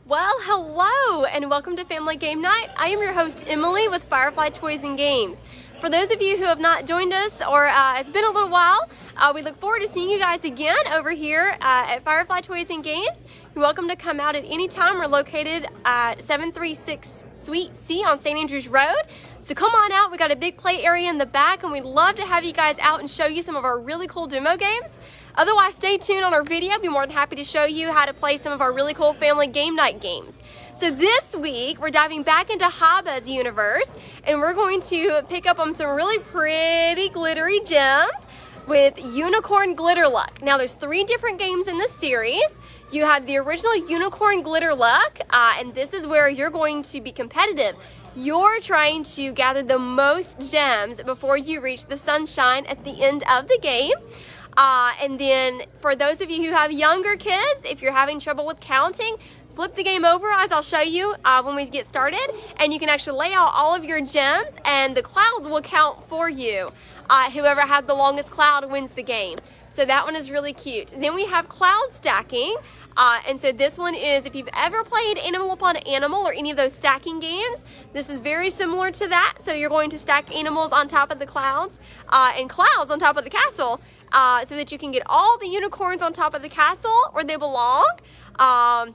Well, hello and welcome to Family Game Night. I am your host Emily with Firefly Toys and Games. For those of you who have not joined us or it's been a little while, we look forward to seeing you guys again over here at Firefly Toys and Games. You're welcome to come out at any time. We're located at 736 Suite C on St. Andrews Road. So come on out. We got a big play area in the back and we'd love to have you guys out and show you some of our really cool demo games. Otherwise, stay tuned on our video. I'll be more than happy to show you how to play some of our really cool Family Game Night games. So this week, we're diving back into HABA's universe, and we're going to pick up on some really pretty glittery gems with Unicorn Glitterluck. Now, there's 3 different games in this series. You have the original Unicorn Glitterluck, and this is where you're going to be competitive. You're trying to gather the most gems before you reach the sunshine at the end of the game. And then for those of you who have younger kids, if you're having trouble with counting, flip the game over as I'll show you when we get started, and you can actually lay out all of your gems and the clouds will count for you. Whoever has the longest cloud wins the game. So that one is really cute. Then we have cloud stacking. And so this one is, if you've ever played Animal Upon Animal or any of those stacking games, this is very similar to that. So you're going to stack animals on top of the clouds and clouds on top of the castle so that you can get all the unicorns on top of the castle where they belong.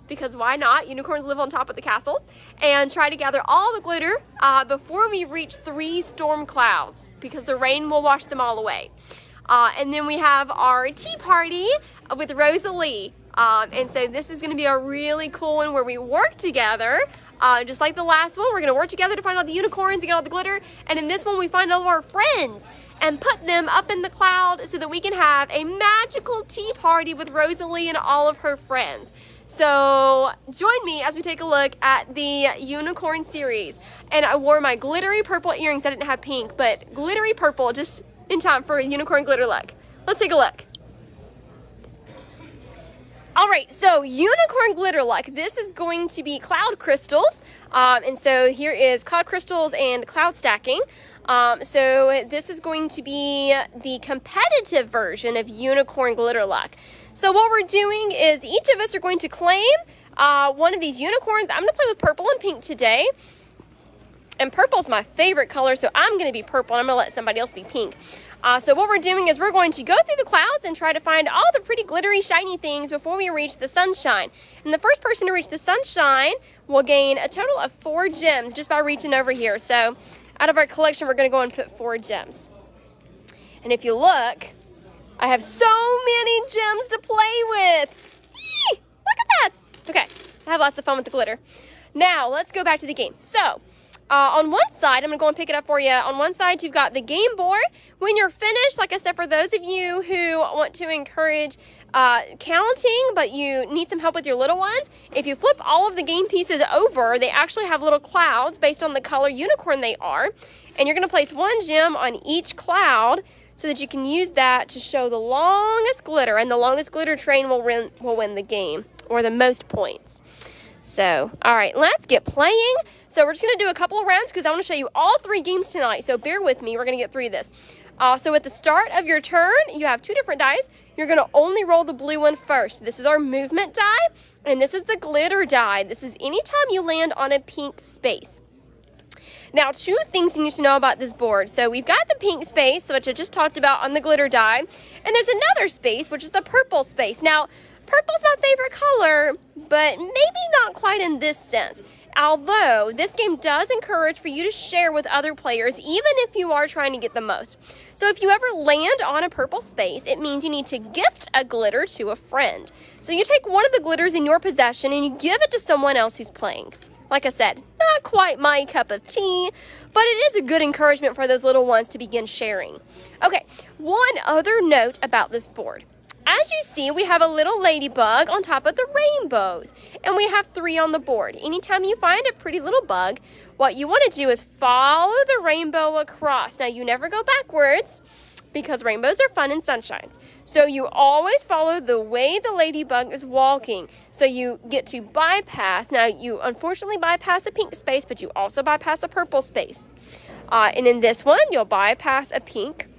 Because why not? Unicorns live on top of the castles. And try to gather all the glitter before we reach 3 storm clouds because the rain will wash them all away. And then we have our tea party with Rosie. And so this is going to be a really cool one where we work together, just like the last one. We're going to work together to find all the unicorns and get all the glitter. And in this one, we find all of our friends and put them up in the cloud so that we can have a magical tea party with Rosie and all of her friends. So join me as we take a look at the Unicorn series. And I wore my glittery purple earrings. I didn't have pink, but glittery purple just in time for Unicorn Glitterluck. Let's take a look. All right, so Unicorn Glitterluck, this is going to be cloud crystals. And so here is cloud crystals and cloud stacking. So this is going to be the competitive version of Unicorn Glitterluck. So what we're doing is each of us are going to claim one of these unicorns. I'm going to play with purple and pink today. And purple is my favorite color, so I'm going to be purple, and I'm going to let somebody else be pink. So what we're doing is we're going to go through the clouds and try to find all the pretty glittery, shiny things before we reach the sunshine. And the first person to reach the sunshine will gain a total of 4 gems just by reaching over here. So out of our collection, we're going to go and put 4 gems. And if you look, I have so many gems to play with. Eee, look at that. Okay, I have lots of fun with the glitter. Now, let's go back to the game. So, on one side, I'm going to go and pick it up for you. On one side, you've got the game board. When you're finished, like I said, for those of you who want to encourage counting, but you need some help with your little ones, if you flip all of the game pieces over, they actually have little clouds based on the color unicorn they are. And you're going to place 1 gem on each cloud so that you can use that to show the longest glitter. And the longest glitter train will win the game, or the most points. So, all right, let's get playing. So we're just going to do a couple of rounds because I want to show you all 3 games tonight. So bear with me. We're going to get through this. So at the start of your turn, you have 2 different dice. You're going to only roll the blue one first. This is our movement die, and this is the glitter die. This is anytime you land on a pink space. Now, 2 things you need to know about this board. So we've got the pink space, which I just talked about on the glitter die, and there's another space, which is the purple space. Now, purple's my favorite color, but maybe not quite in this sense. Although, this game does encourage for you to share with other players, even if you are trying to get the most. So if you ever land on a purple space, it means you need to gift a glitter to a friend. So you take one of the glitters in your possession and you give it to someone else who's playing. Like I said, not quite my cup of tea, but it is a good encouragement for those little ones to begin sharing. Okay, one other note about this board. As you see, we have a little ladybug on top of the rainbows, and we have 3 on the board. Anytime you find a pretty little bug, what you want to do is follow the rainbow across. Now, you never go backwards because rainbows are fun and sunshines. So you always follow the way the ladybug is walking. So you get to bypass. Now, you unfortunately bypass a pink space, but you also bypass a purple space. And in this one, you'll bypass a pink.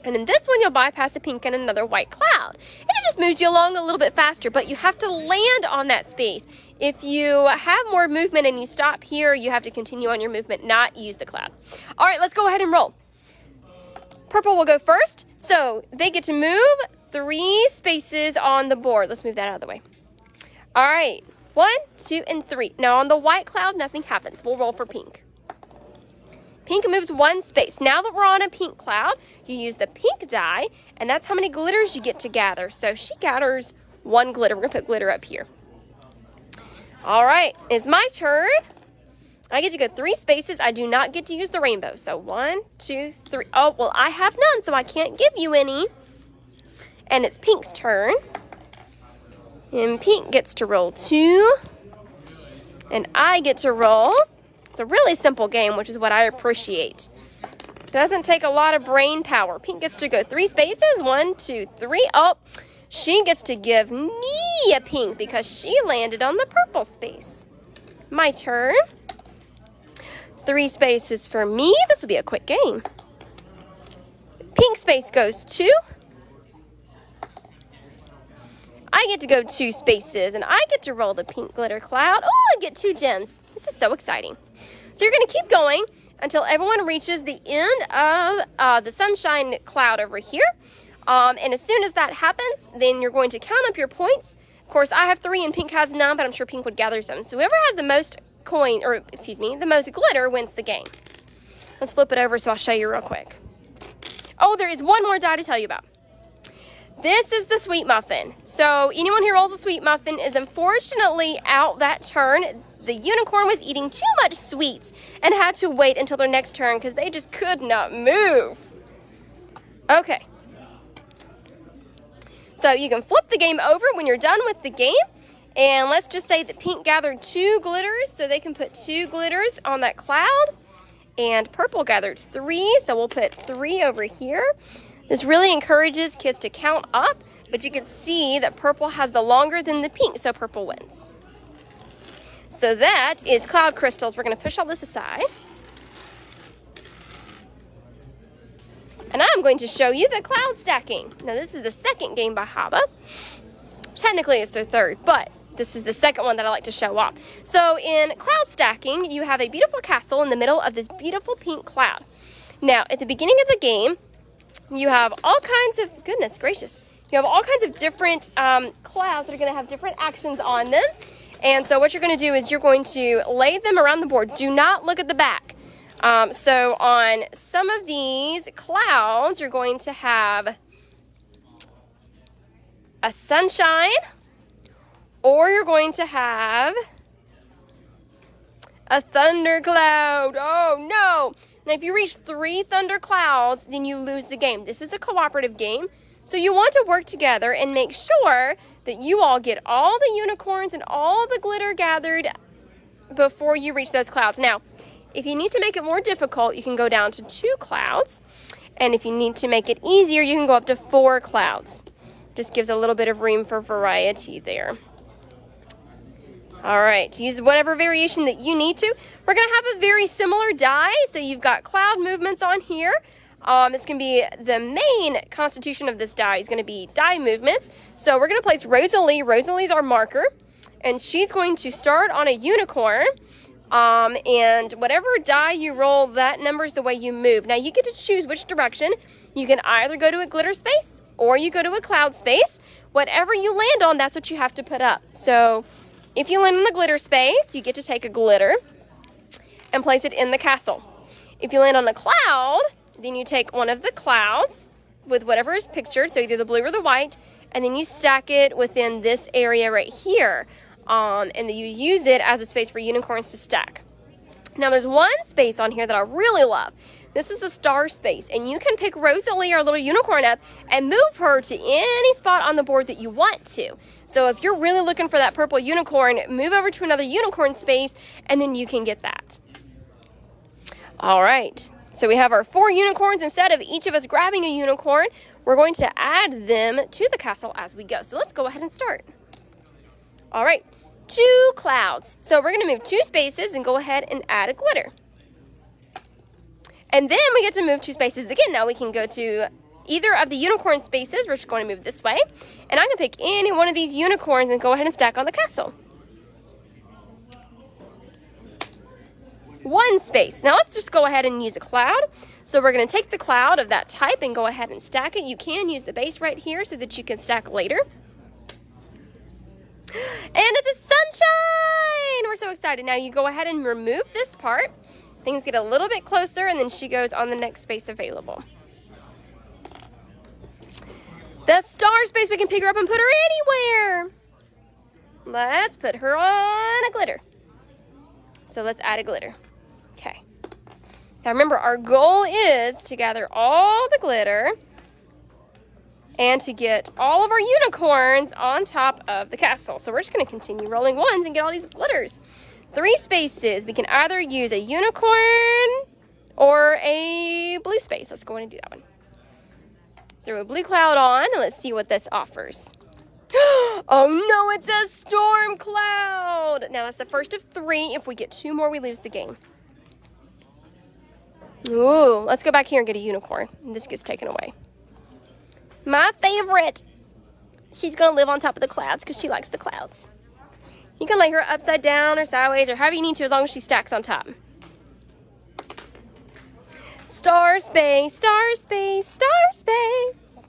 And in this one, you'll bypass a pink and another white cloud. And it just moves you along a little bit faster, but you have to land on that space. If you have more movement and you stop here, you have to continue on your movement, not use the cloud. All right, let's go ahead and roll. Purple will go first, so they get to move 3 spaces on the board. Let's move that out of the way. All right, 1, 2, and 3. Now on the white cloud, nothing happens. We'll roll for pink. Pink moves 1 space. Now that we're on a pink cloud, you use the pink die, and that's how many glitters you get to gather. So she gathers 1 glitter. We're gonna put glitter up here. All right, it's my turn. I get to go 3 spaces. I do not get to use the rainbow. So 1, 2, 3. Oh, well, I have none, so I can't give you any. And it's Pink's turn. And Pink gets to roll 2. And I get to roll. It's a really simple game, which is what I appreciate. Doesn't take a lot of brain power. Pink gets to go 3 spaces. 1, 2, 3. Oh, she gets to give me a pink because she landed on the purple space. My turn. 3 spaces for me. This will be a quick game. Pink space goes 2. I get to go 2 spaces, and I get to roll the pink glitter cloud. Oh, I get 2 gems. This is so exciting. So you're going to keep going until everyone reaches the end of the sunshine cloud over here. And as soon as that happens, then you're going to count up your points. Of course, I have 3 and Pink has none, but I'm sure Pink would gather some. So whoever has the most the most glitter wins the game. Let's flip it over so I'll show you real quick. Oh, there is one more die to tell you about. This is the sweet muffin. So anyone who rolls a sweet muffin is unfortunately out that turn. The unicorn was eating too much sweets and had to wait until their next turn because they just could not move. Okay. So you can flip the game over when you're done with the game. And let's just say that Pink gathered 2 glitters, so they can put 2 glitters on that cloud. And Purple gathered 3, so we'll put 3 over here. This really encourages kids to count up, but you can see that Purple has the longer than the Pink, so Purple wins. So that is cloud crystals. We're going to push all this aside. And I'm going to show you the cloud stacking. Now this is the second game by HABA. Technically it's their third, but this is the second one that I like to show off. So in cloud stacking, you have a beautiful castle in the middle of this beautiful pink cloud. Now at the beginning of the game, you have all kinds of, goodness gracious, you have all kinds of different clouds that are going to have different actions on them. And so what you're going to do is you're going to lay them around the board. Do not look at the back. So on some of these clouds, you're going to have a sunshine, or you're going to have a thunder cloud. Oh no! Now if you reach 3 thunder clouds, then you lose the game. This is a cooperative game, so you want to work together and make sure that you all get all the unicorns and all the glitter gathered before you reach those clouds. Now, if you need to make it more difficult, you can go down to 2 clouds. And if you need to make it easier, you can go up to 4 clouds. Just gives a little bit of room for variety there. All right, use whatever variation that you need to. We're going to have a very similar die. So you've got cloud movements on here. It's going to be the main constitution of this die is going to be die movements. So we're going to place Rosalie. Rosalie's our marker. And she's going to start on a unicorn. And whatever die you roll, that number is the way you move. Now you get to choose which direction. You can either go to a glitter space or you go to a cloud space. Whatever you land on, that's what you have to put up. So if you land in the glitter space, you get to take a glitter and place it in the castle. If you land on a cloud, then you take one of the clouds with whatever is pictured, so either the blue or the white, and then you stack it within this area right here. And then you use it as a space for unicorns to stack. Now there's one space on here that I really love. This is the star space, and you can pick Rosalie, our little unicorn, up and move her to any spot on the board that you want to. So if you're really looking for that purple unicorn, move over to another unicorn space, and then you can get that. All right, so we have our 4 unicorns. Instead of each of us grabbing a unicorn, we're going to add them to the castle as we go. So let's go ahead and start. All right. 2 clouds. So we're going to move 2 spaces and go ahead and add a glitter. And then we get to move 2 spaces again. Now we can go to either of the unicorn spaces. We're just going to move this way. And I can pick any one of these unicorns and go ahead and stack on the castle. 1 space. Now let's just go ahead and use a cloud. So we're going to take the cloud of that type and go ahead and stack it. You can use the base right here so that you can stack later. And it's a sunshine! We're so excited. Now you go ahead and remove this part. Things get a little bit closer, and then she goes on the next space available. The star space, we can pick her up and put her anywhere. Let's put her on a glitter. So let's add a glitter. Okay. Now remember, our goal is to gather all the glitter and to get all of our unicorns on top of the castle. So we're just going to continue rolling ones and get all these glitters. 3 spaces. We can either use a unicorn or a blue space. Let's go ahead and do that one. Throw a blue cloud on, and let's see what this offers. Oh no, it's a storm cloud. Now that's the first of 3. If we get 2 more, we lose the game. Ooh, let's go back here and get a unicorn. And this gets taken away. My favorite. She's going to live on top of the clouds because she likes the clouds. You can lay her upside down or sideways or however you need to, as long as she stacks on top. Star space, star space, star space.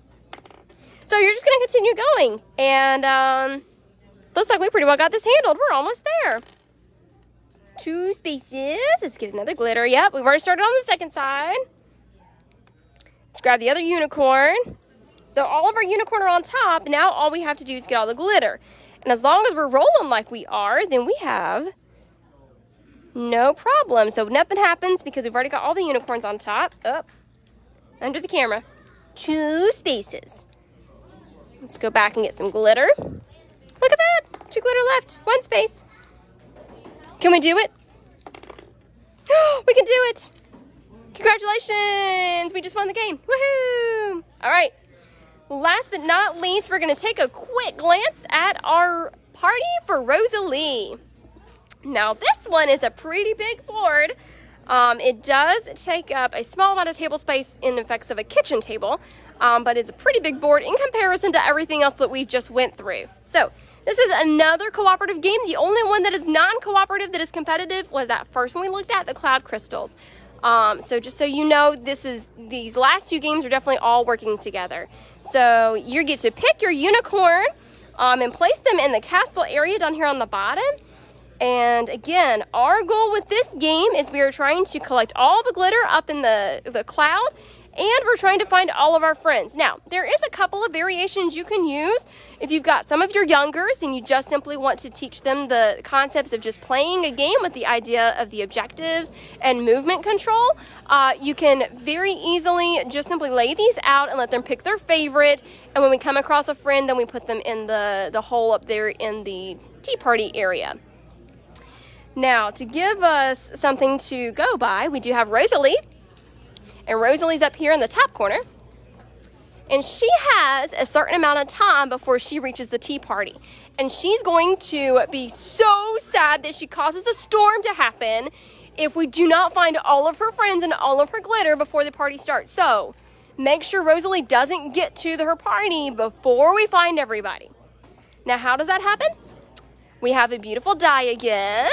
So you're just going to continue going. And looks like we pretty well got this handled. We're almost there. 2 spaces. Let's get another glitter. Yep, we've already started on the second side. Let's grab the other unicorn. So all of our unicorn are on top. Now all we have to do is get all the glitter. And as long as we're rolling like we are, then we have no problem. So nothing happens because we've already got all the unicorns on top. Up, under the camera. 2 spaces. Let's go back and get some glitter. Look at that. 2 glitter left. 1 space. Can we do it? We can do it. Congratulations. We just won the game. Woohoo. All right. Last but not least, we're going to take a quick glance at our party for Rosalie. Now, this one is a pretty big board. It does take up a small amount of table space in effects of a kitchen table, but it's a pretty big board in comparison to everything else that we've just went through. So, this is another cooperative game. The only one that is non-cooperative that is competitive was that first one we looked at, the Cloud Crystals. So just so you know, these last 2 games are definitely all working together. So you get to pick your unicorn and place them in the castle area down here on the bottom. And again, our goal with this game is we are trying to collect all the glitter up in the cloud, and we're trying to find all of our friends. Now, there is a couple of variations you can use. If you've got some of your youngers and you just simply want to teach them the concepts of just playing a game with the idea of the objectives and movement control, you can very easily just simply lay these out and let them pick their favorite. And when we come across a friend, then we put them in the hole up there in the tea party area. Now, to give us something to go by, we do have Rosalie. And Rosalie's up here in the top corner. And she has a certain amount of time before she reaches the tea party. And she's going to be so sad that she causes a storm to happen if we do not find all of her friends and all of her glitter before the party starts. So, make sure Rosalie doesn't get to her party before we find everybody. Now, how does that happen? We have a beautiful die again.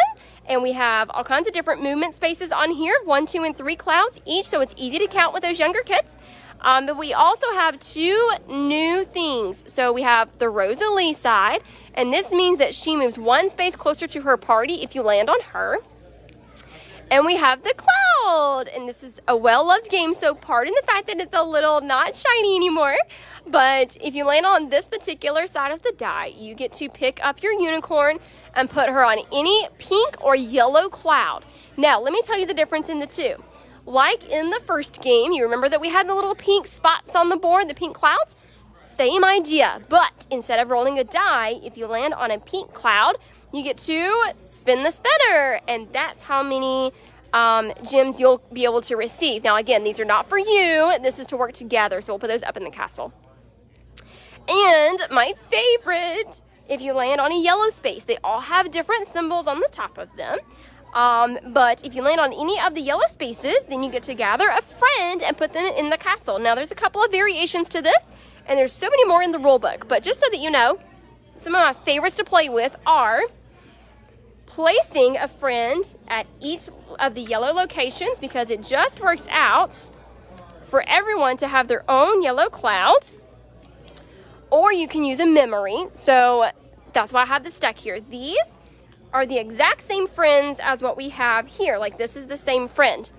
And we have all kinds of different movement spaces on here, 1, 2, and 3 clouds each, so it's easy to count with those younger kids. But we also have 2 new things. So we have the Rosalie side, and this means that she moves 1 space closer to her party if you land on her. And we have the cloud, and this is a well-loved game, so pardon the fact that it's a little not shiny anymore. But if you land on this particular side of the die, you get to pick up your unicorn and put her on any pink or yellow cloud. Now, let me tell you the difference in the 2. Like in the first game, you remember that we had the little pink spots on the board, the pink clouds? Same idea, but instead of rolling a die, if you land on a pink cloud, you get to spin the spinner, and that's how many gems you'll be able to receive. Now, again, these are not for you. This is to work together, so we'll put those up in the castle. And my favorite, if you land on a yellow space, they all have different symbols on the top of them. But if you land on any of the yellow spaces, then you get to gather a friend and put them in the castle. Now, there's a couple of variations to this, and there's so many more in the rule book. But just so that you know, some of my favorites to play with are placing a friend at each of the yellow locations, because it just works out for everyone to have their own yellow cloud. Or you can use a memory. So that's why I have this stack here. These are the exact same friends as what we have here. Like, this is the same friend.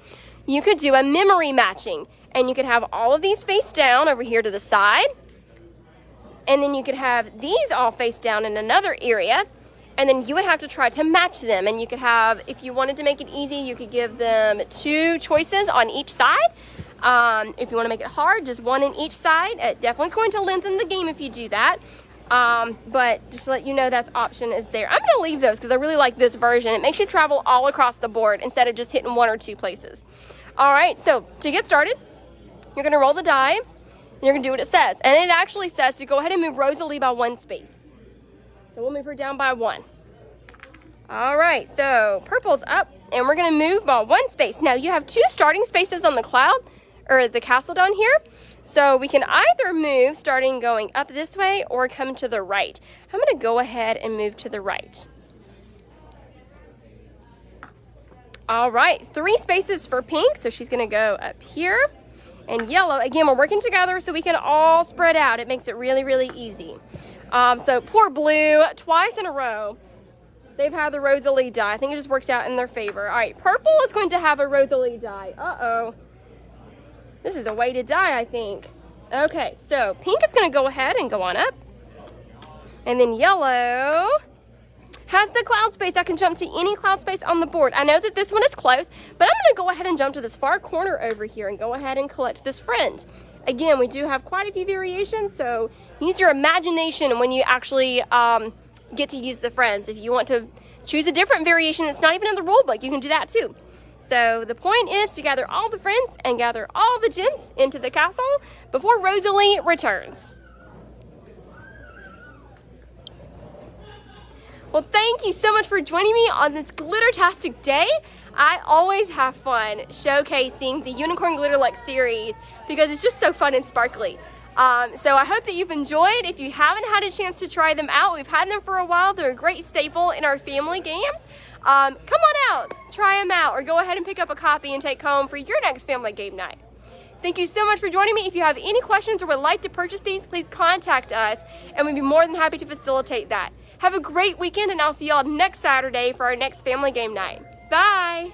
You could do a memory matching, and you could have all of these face down over here to the side, and then you could have these all face down in another area, and then you would have to try to match them. And you could have, if you wanted to make it easy, you could give them 2 choices on each side. If you want to make it hard, just 1 in each side. It definitely is going to lengthen the game if you do that. But just to let you know, that option is there. I'm going to leave those because I really like this version. It makes you travel all across the board instead of just hitting 1 or 2 places. All right, so to get started, you're going to roll the die, and you're going to do what it says. And it actually says to go ahead and move Rosalie by 1 space. So we'll move her down by 1. All right, so purple's up, and we're going to move by 1 space. Now, you have 2 starting spaces on the cloud, or the castle down here. So we can either move starting going up this way or come to the right. I'm going to go ahead and move to the right. All right, 3 spaces for pink, so she's going to go up here. And yellow, again, we're working together so we can all spread out. It makes it really, really easy. So poor blue, twice in a row, they've had the Rosalie die. I think it just works out in their favor. All right, purple is going to have a Rosalie die. Uh-oh. This is a way to die, I think. Okay, so pink is going to go ahead and go on up. And then yellow has the cloud space. I can jump to any cloud space on the board. I know that this one is close, but I'm going to go ahead and jump to this far corner over here and go ahead and collect this friend. Again, we do have quite a few variations, so use your imagination when you actually get to use the friends. If you want to choose a different variation, it's not even in the rule book, you can do that too. So the point is to gather all the friends and gather all the gems into the castle before Rosalie returns. Well, thank you so much for joining me on this glittertastic day. I always have fun showcasing the Unicorn Glitterluck series because it's just so fun and sparkly. So I hope that you've enjoyed. If you haven't had a chance to try them out, we've had them for a while. They're a great staple in our family games. Come on out, try them out, or go ahead and pick up a copy and take home for your next family game night. Thank you so much for joining me. If you have any questions or would like to purchase these, please contact us, and we'd be more than happy to facilitate that. Have a great weekend, and I'll see y'all next Saturday for our next family game night. Bye!